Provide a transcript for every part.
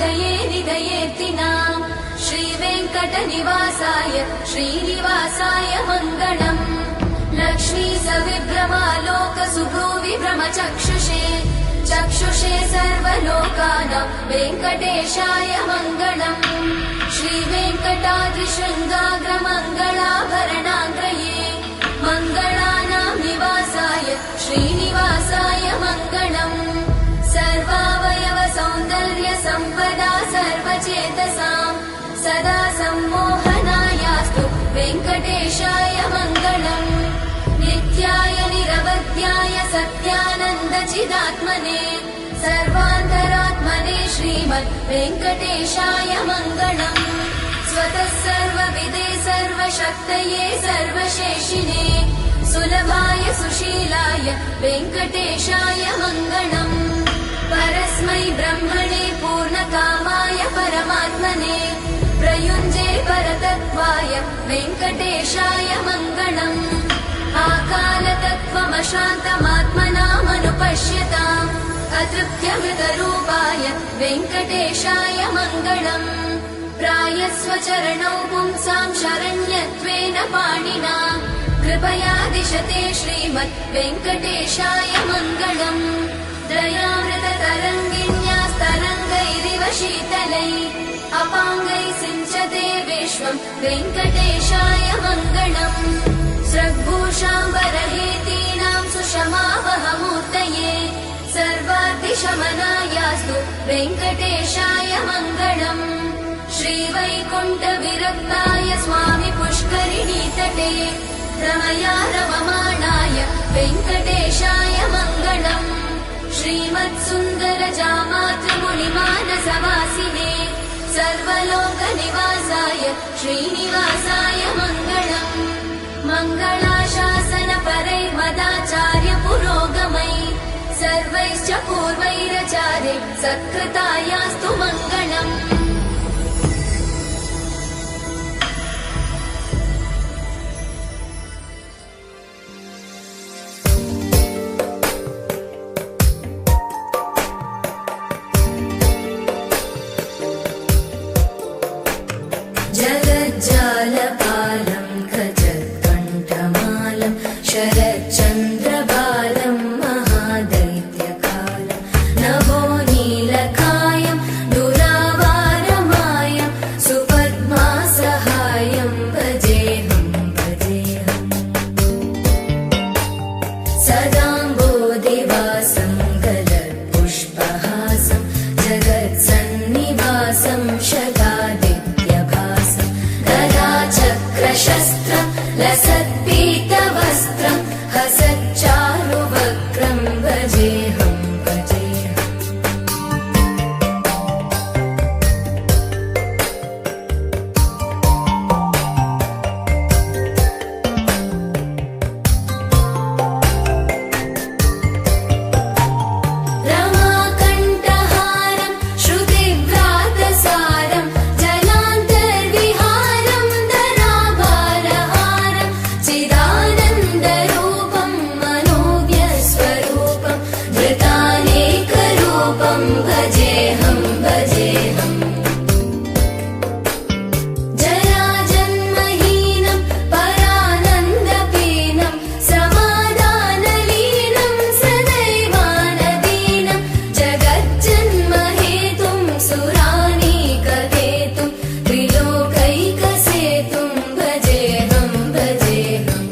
हृदये निधयेऽर्तिनाम् श्रीवेङ्कटनिवासाय श्रीनिवासाय मङ्गलम्। लक्ष्मी सविभ्रमालोकसुभ्रूविभ्रमचक्षुषे चक्षुषे सर्वलोकानां वेङ्कटेशाय मङ्गलम्। श्रीवेङ्कटाद्रिशृङ्गाग्रमङ्गलाभरणाङ्गये मङ्गलानां निवासाय श्रीनिवासाय मङ्गलम्। सर्वावयव सौन्दर्य सम्पदा सर्वचेतसां सदा सम्मोहनायास्तु वेङ्कटेशाय मङ्गलम्। नित्याय निरवध्याय सत्यानन्दचिदात्मने सर्वान्तरात्मने श्रीमद् वेङ्कटेशाय मङ्गलम्। स्वतः सर्वविदे सर्वशक्तये सर्वशेषिने सुलभाय सुशीलाय वेङ्कटेशाय मङ्गलम्। परस्मै ब्रह्मणे पूर्णकामाय परमात्मने प्रयुञ्जे परतत्त्वाय वेङ्कटेशाय मङ्गलम्। आकालतत्त्वमशान्तमात्मनामनुपश्यताम् अतृप्त्यमृतरूपाय वेङ्कटेशाय मङ्गलम्। प्रायस्वचरणौ पुंसां शरण्यत्वेन पाणिना कृपया दिशते श्रीमद् वेङ्कटेशाय मङ्गलम्। दयामृततरङ्गिण्यास्तरङ्गैरिव शीतलै अपाङ्गैः सिञ्चते विश्वं वेङ्कटेशाय मङ्गलम्। स्रग्भूषाम्बरहेतीनां सुषमावहमूर्तये सर्वाद्रिशमनायास्तु वेङ्कटेशाय मङ्गलम्। श्रीवैकुण्ठविरक्ताय स्वामि पुष्करिणीतटे रमया रममाणाय वेङ्कटेशाय मङ्गलम्। श्रीमत्सुन्दरजामातृमुनिमानसवासिने सर्वलोकनिवासाय श्रीनिवासाय मङ्गलम्। मङ्गलाशासनपरैर्मदाचार्य पुरोगमै सर्वैश्च पूर्वैरचार्य सत्कृतायास्तु मङ्गलम्। जगज्जालपालं खजत्कण्ठमालं शरच्चन्द्रबालं महादैत्यकालं नभो नीलकायं दुरावारमायं सुपद्मासहायं भजेऽहं भजेऽहम्। सदाम्बोधिवासं गलत्पुष्पहासं जगत्सन्निवासं शतादित्यभासं गदाचक्रशस्त्रं लसत्पीतवस्त्रं हसच्चारुवक्त्रं भजेऽहं भजेऽहम्। रमाकण्ठहारं श्रुतिव्रातसारं जलान्तर्विहारं धराभारहारं चिदानन्दरूपं मनोव्यस्वरूपं धृतानेकरूपं भजेऽहं भजेऽहम्। जराजन्महीनं परानन्दपीनं समाधानलीनं सदैवानदीनं जगज्जन्महेतुं सुरानीककेतुं त्रिलोकैकसेतुं भजेऽहं भजेऽहम्।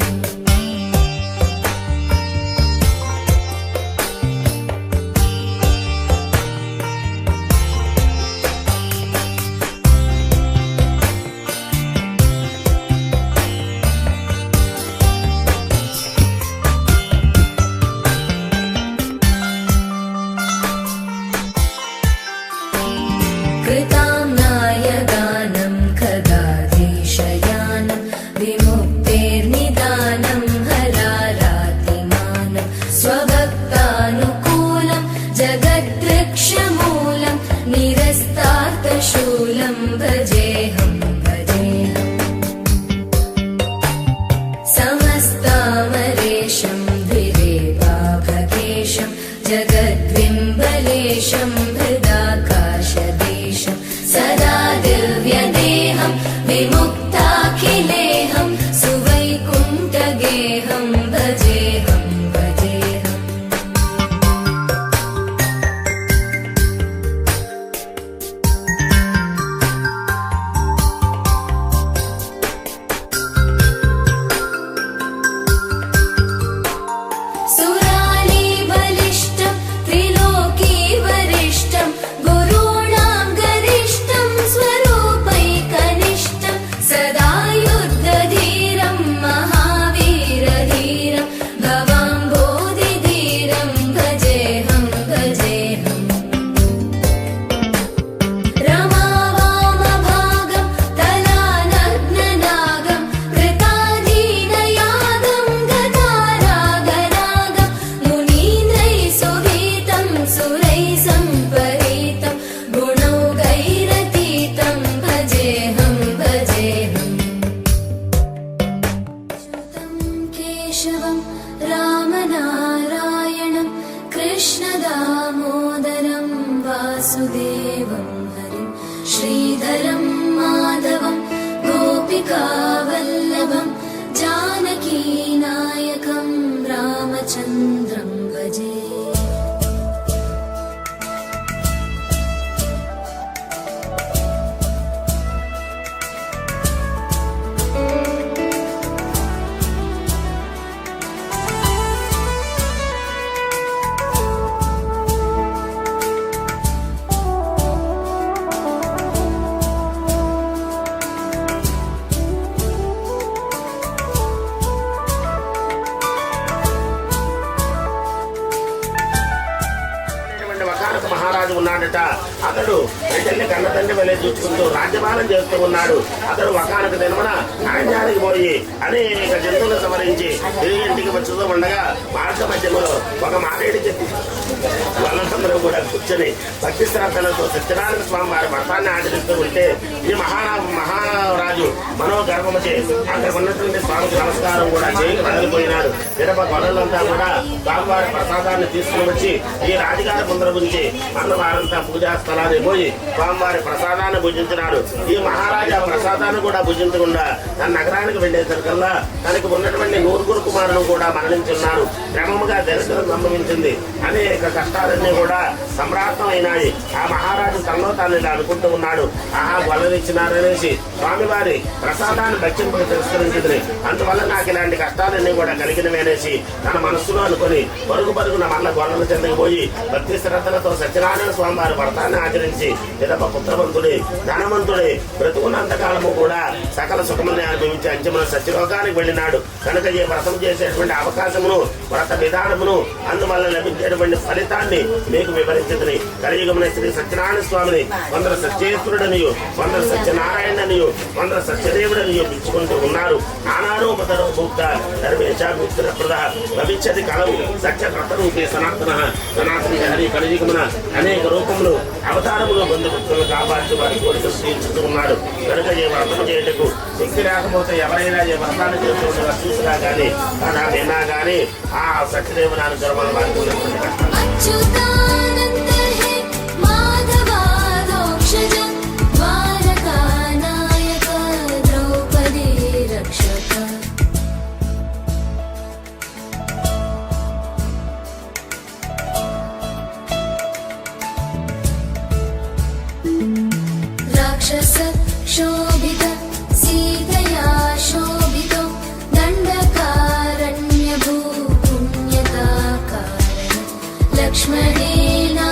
कृताम्नाय गानं खगाधीशयानं विमुक्तेर्निदानं हलारातिमानं स्वभक्तानुकूलं जगद्वृक्षमूलं निरस्तार्थशूलं भजेऽहं भजेऽहम्। समस्तामरेशं द्विरेवाभकेशं जगद्विम्बलेशं हृदाकाशदेशं रामचन्द्रं भजे మహారాజు ఉన్నాడట. అతడు ప్రజల్ని కన్నతండ్రి వలె చూసుకుంటూ రాజ్యపాలన చేస్తూ ఉన్నాడు. అతడు ఒకానొక దినమున అరణ్యానికి పోయి అనేక జంతువులు సంహరించి తిరిగి ఇంటికి వచ్చుతూ ఉండగా మార్గ మధ్యలో ఒక మారేడు చెట్టు వాళ్ళందరూ కూడా కూర్చొని భక్తి శ్రద్ధలతో సత్యనారాయణ స్వామి వారి వ్రతాన్ని ఆచరిస్తూ ఉంటే ఈ మహారాజు మనోగర్భముచే అక్కడ ఉన్నటువంటి స్వామికి నమస్కారం కూడా చేయక వదిలిపోయినాడు. పిరప గొడవలంతా కూడా స్వామివారి ప్రసాదాన్ని తీసుకుని వచ్చి ఈ రాజుగారి ముందర గురించి అన్న వారంతా పూజా స్థలానికి పోయి స్వామివారి ప్రసాదాన్ని భుజించినాడు. ఈ మహారాజా ప్రసాదాన్ని కూడా భుజించకుండా తన నగరానికి వెళ్లేసరికల్లా తనకు ఉన్నటువంటి 9 కుమారులు కూడా మరణించున్నారు. క్రమముగా దరిద్రం సంభవించింది. అనేక కష్టాలన్నీ కూడా సంప్రాప్తం అయినాయి. ఆ మహారాజు తనలో తాను ఇలా అనుకుంటూ ఉన్నాడు, ఆహా వలనిచ్చినారనేసి స్వామివారి ప్రసాదాన్ని భక్తింపుకు తిరస్కరించింది. అందువల్ల నాకు ఇలాంటి కష్టాలన్నీ కూడా కలిగినవేనేసి తన మనస్సులో అనుకుని పరుగున మళ్ళా గొల్లలు చెందకపోయి భక్తి శ్రద్ధలతో సత్యనారాయణ స్వామి వారి వ్రతాన్ని ఆచరించి పిదప పుత్రవంతుడి ధనవంతుడి బ్రతుకున్నంత కాలము కూడా సకల సుఖముల్ని అనుభవించి అంచమున సత్యలోకానికి వెళ్ళినాడు. కనుక ఈ వ్రతం చేసేటువంటి అవకాశమును వ్రత విధానమును అందువల్ల లభించేటువంటి ఫలితాన్ని మీకు వివరించింది. కలియుగమున శ్రీ సత్యనారాయణ స్వామిని కొందరు సత్యేశ్వరుడనియు, కొందరు సత్యనారాయణనియు, కొందరు సత్యదేవుడనియు పిలుచుకుంటూ ఉన్నారు. నానారూపతరు భూక్త ధర్మేశాభిప్ర ప్రద భవిష్యతి కలవు సత్య వ్రతరూపే సనాతన హరి కలియుగమున అనేక రూపములు అవతారములు బంధుభక్తులు కాపాడుతూ వారి కోరికలు తీర్చుతూ ఉన్నాడు. కనుక ఈ వ్రతం చేయటకు శక్తి లేకపోతే ఎవరైనా ఈ వ్రతాన్ని చేస్తూ ఉండగా చూసినా కానీ అలా విన్నా కానీ ఆ సత్యదేవుని అనుగ్రహం వారికి ఉన్నటువంటి కష్టం. अच्युतानन्द हे माधवादोक्षज द्वारकानायक द्रौपदी रक्षक राक्षस शोभित सीतया शोभितो दण्डकारण्यभूपुण्यता कारण लक्ष्मणेना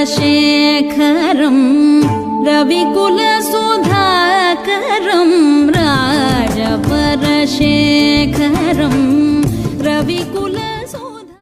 राजवरशेखरं रविकुलसुधाकरं राजवरशेखरं रविकुल